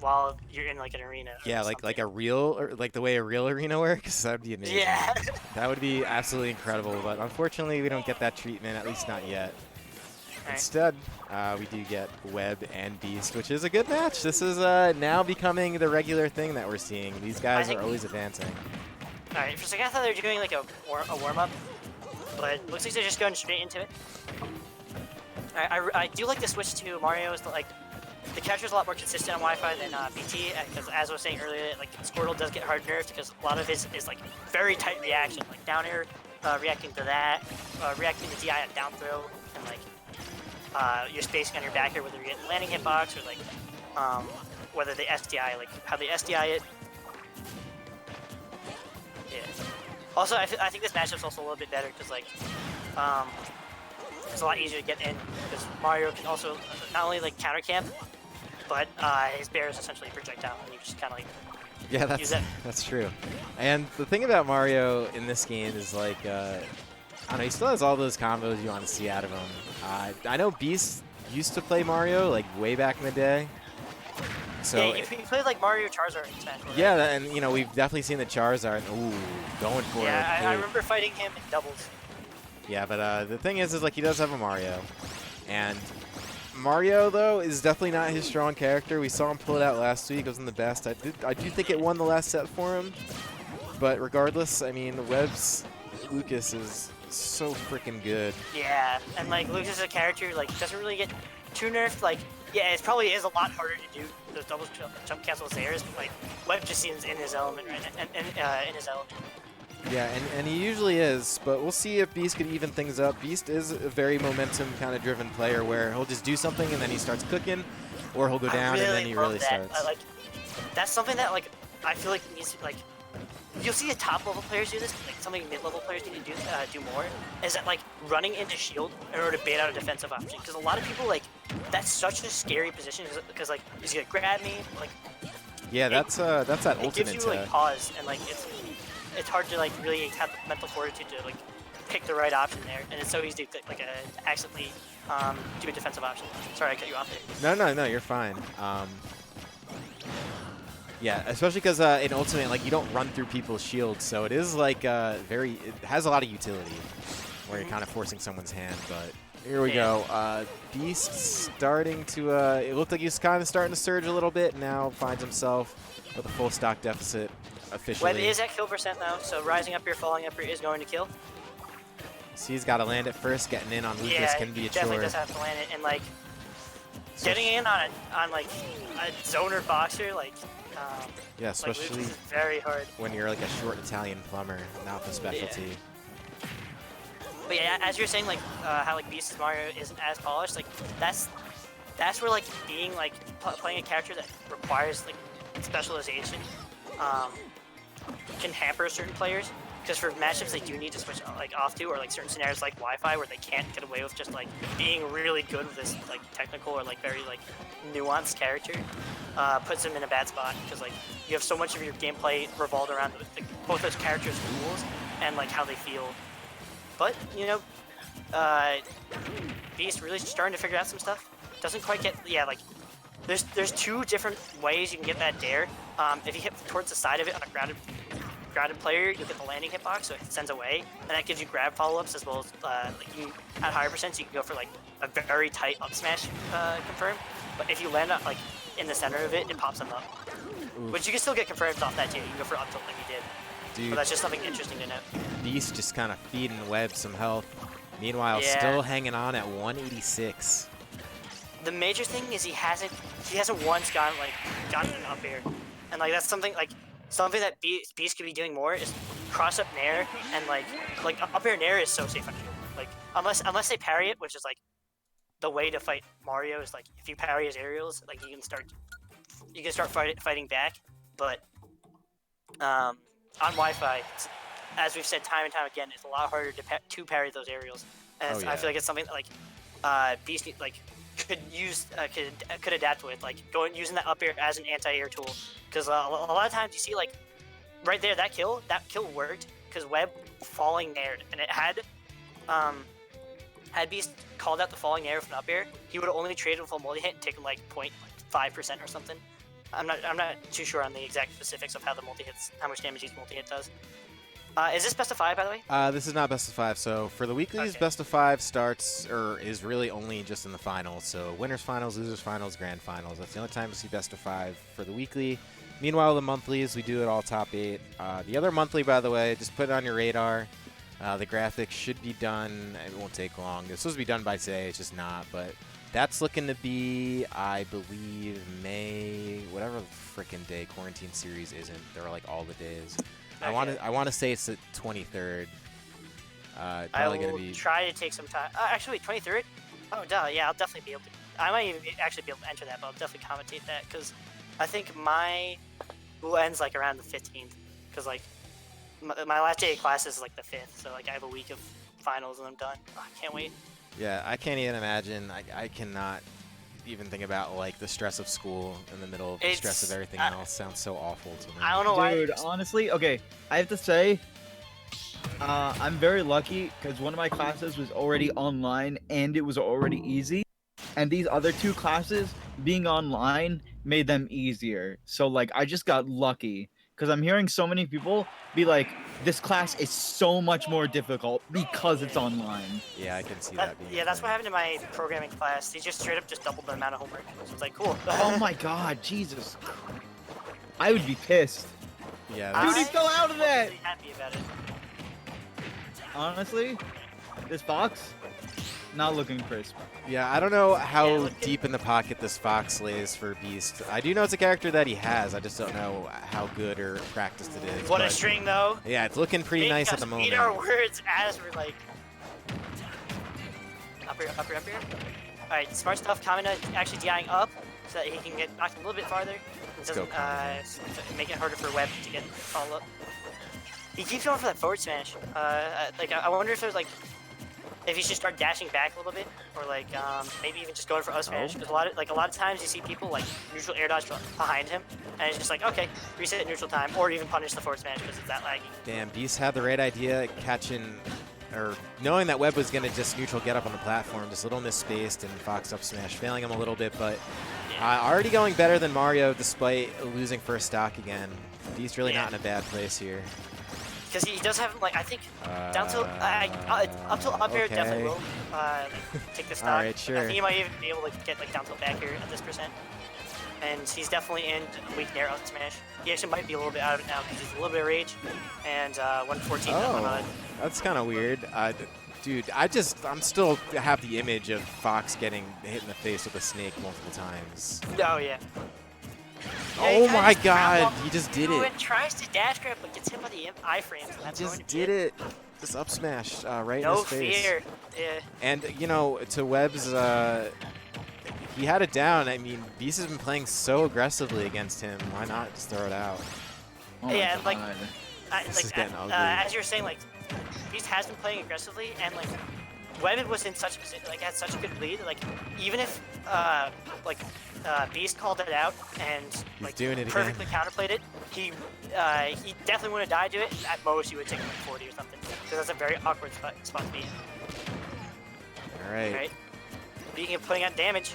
while you're in like an arena. Yeah, or like something. a real, or like the way a real arena works. That'd be amazing. Yeah. That would be absolutely incredible, but unfortunately we don't get that treatment, at least not yet. Alright. Instead, we do get Webb and Beast, which is a good match. This is now becoming the regular thing that we're seeing. These guys are always advancing. Alright, for a second I thought they were doing like a warm-up, but looks like they're just going straight into it. I do like the switch to Mario. Is like the character's a lot more consistent on Wi-Fi than BT, because as I was saying earlier, like Squirtle does get hard nerfed because a lot of his is like very tight reaction, like down air, reacting to that, reacting to DI at down throw, and like your spacing on your back air, whether you're getting landing hitbox or like whether the SDI, like how they SDI it. Yeah. Also, I think this matchup's also a little bit better because like it's a lot easier to get in because Mario can also not only like counter camp, but his bear is essentially a projectile, and you just kind of like that's true. And the thing about Mario in this game is like I don't know, he still has all those combos you want to see out of him. I know Beast used to play Mario like way back in the day. So yeah, you played like Mario Charizard in Smash. Right? Yeah, and you know we've definitely seen the Charizard. Ooh, going for it. Yeah, I remember fighting him in doubles. Yeah, but the thing is like he does have a Mario, and Mario though is definitely not his strong character. We saw him pull it out last week. It wasn't the best. I do think it won the last set for him, but regardless, I mean Webb's Lucas is so freaking good. Yeah, and like Lucas is a character like doesn't really get too nerfed. Like yeah, it probably is a lot harder to do those double jump cancel airs, but like Webb just seems in his element right now, and in his element. Yeah, and he usually is, but we'll see if Beast can even things up. Beast is a very momentum kind of driven player where he'll just do something and then he starts cooking, or he'll go down and then he really starts. Like that's something that like I feel like needs like you'll see the top level players do this, like something mid level players need to do more. Is that like running into shield in order to bait out a defensive option? Because a lot of people like that's such a scary position because like he's gonna grab me like. Yeah, that's that ultimate. It gives you like pause and like it's hard to like really have the mental fortitude to like pick the right option there, and it's so easy to like accidentally do a defensive option. Sorry, I cut you off there. No, you're fine. Yeah, especially because in Ultimate, like you don't run through people's shields, so it is like it has a lot of utility where you're kind of forcing someone's hand. But here we go. Beast starting to. It looked like he was kind of starting to surge a little bit. Now finds himself with a full stock deficit. Officially. Webb is at kill percent though, so rising up here, falling up here is going to kill. So he's got to land it first. Getting in on Lucas can be a chore. Definitely does have to land it, and like getting in on like a zoner boxer, like yeah, especially like, is very hard when you're like a short Italian plumber, not the specialty. Yeah. But yeah, as you're saying, like how like Beast's Mario isn't as polished, like that's where like being like playing a character that requires like specialization. Can hamper certain players because for matchups they do need to switch like off to, or like certain scenarios like Wi-Fi where they can't get away with just like being really good with this like technical or like very like nuanced character, puts them in a bad spot because like you have so much of your gameplay revolved around both those characters' rules and like how they feel. But you know, Beast really starting to figure out some stuff. Doesn't quite get like. There's two different ways you can get that dare. If you hit towards the side of it on a grounded player, you'll get the landing hitbox, so it sends away, and that gives you grab follow-ups as well as like you at higher percent, so you can go for like a very tight up smash confirm. But if you land up like in the center of it, it pops them up. Oof. Which you can still get confirms off that too. You can go for up tilt like you did. Dude, but that's just something interesting to note. Beast just kind of feeding Webb some health. Meanwhile, still hanging on at 186. The major thing is he hasn't once gotten an up air, and like that's something that Beast could be doing more is cross up nair, and like up air nair is so safe on shield. Like unless they parry it, which is like the way to fight Mario is like if you parry his aerials, like you can start fighting back. But on Wi-Fi, as we've said time and time again, it's a lot harder to parry those aerials, and I feel like it's something that like Beast could adapt with, like using that up air as an anti-air tool, because a lot of times you see like right there that kill worked because Webb falling nair, and it had Beast called out the falling nair with an up air, he would have only traded full multi hit and taken like 0.5% or something. I'm not too sure on the exact specifics of how the multi-hits, how much damage each multi-hit does. Is this best of 5, by the way? This is not best of 5. So for the weeklies, Okay. best of 5 starts or is really only just in the finals. So winners finals, losers finals, grand finals. That's the only time to see best of 5 for the weekly. Meanwhile, the monthlies, we do it all top 8. The other monthly, by the way, just put it on your radar. The graphics should be done. It won't take long. It's supposed to be done by today. It's just not. But that's looking to be, I believe, May, whatever frickin' day Quarantine Series isn't. They're like all the days. Okay. I want to say it's the 23rd. I Probably will gonna be. try to take some time. Actually, 23rd? Oh, duh. Yeah, I'll definitely be able to. I might even actually be able to enter that, but I'll definitely commentate that because I think my ends like around the 15th. Because like my last day of classes is like the 5th, so like I have a week of finals and I'm done. Oh, I can't wait. Yeah, I can't even imagine. I cannot even think about like the stress of school in the middle of the stress of everything else. Sounds so awful to me. I don't know why. Dude, honestly, okay, I have to say, I'm very lucky because one of my classes was already online and it was already easy, and these other 2 classes being online made them easier. So like, I just got lucky because I'm hearing so many people be like, this class is so much more difficult because it's online. Yeah, I can see that being. Yeah, that's what happened in my programming class. They just straight up just doubled the amount of homework. So it's like, cool. Oh my god, Jesus. I would be pissed. Yeah, Dude, that's, he fell out of that! Really happy about it. Honestly, this Fox, not looking crisp. yeah. I don't know how Yeah, look at- deep in the pocket this Fox lays for Beast. I do know it's a character that he has. I just don't know how good or practiced it is. What a but string, though. yeah, it's looking pretty nice at the moment. Eat our words as we're like. Up here, up here, up here. Alright, smart stuff. Kamina actually DIing up so that he can get knocked a little bit farther. It go, doesn't make it harder for Webb to get follow up. He keeps going for that forward smash. Like I wonder if there's like if he should start dashing back a little bit, or like maybe even just going for up smash. Because a lot of times you see people like neutral air dodge behind him, and it's just like okay, reset neutral time, or even punish the forward smash because it's that laggy. Damn, Beast had the right idea, catching or knowing that Webb was going to just neutral get up on the platform, just a little misspaced, and Fox up smash, failing him a little bit, but already going better than Mario despite losing first stock again. Beast really not in a bad place here. Because he does have, like, I think, down tilt, up tilt up air definitely will take the stock. Alright, sure. I think he might even be able to get, like, down tilt back here at this %. And he's definitely in weak nair up smash. He actually might be a little bit out of it now because he's a little bit of rage. And 114 on That's kind of weird. Dude, I'm still have the image of Fox getting hit in the face with a snake multiple times. Oh, yeah. Oh my god, he just did it. And tries to dash grab, but gets hit by the iframes. He just did it. Just up smash right in No his face. fear. Yeah. And, you know, to Webb's, he had it down. I mean, Beast has been playing so aggressively against him. Why not just throw it out? Oh my Yeah, like, God. This is getting ugly. as you were saying, like, Beast has been playing aggressively, and like, Webb was in such a position, like, had such a good lead. Like, even if Beast called it out and like doing it perfectly counterplayed it, he definitely wouldn't have died to it. At most, he would take like 40 or something, because that's a very awkward spot to be in. All right. Right. Speaking of putting out damage,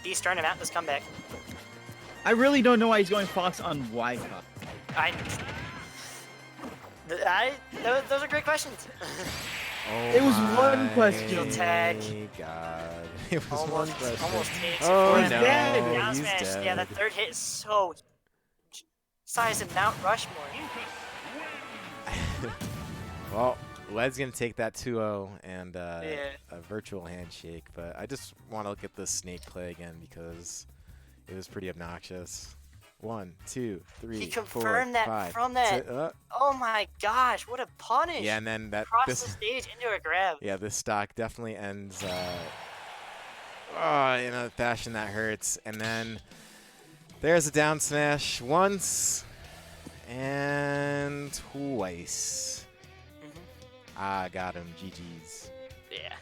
Beast starting him out this comeback. I really don't know why he's going Fox on Y cup. Those are great questions. Oh It was one my question. Tag. God. It was one Almost question. takes Oh it He's for him. no, dead. Down he's smash. dead. Yeah, that third hit is so huge. Size of Mount Rushmore. Well, Led's going to take that 2-0 and Yeah. a virtual handshake, but I just want to look at this snake play again because it was pretty obnoxious. 1, 2, 3, He 4, confirmed that 5, from that. 6, Oh my gosh, what a punish! yeah, and then Across the this stage into a grab. yeah, this stock definitely ends in a fashion that hurts. And then there's a down smash once and twice. Mhm. I got him. GG's. Yeah.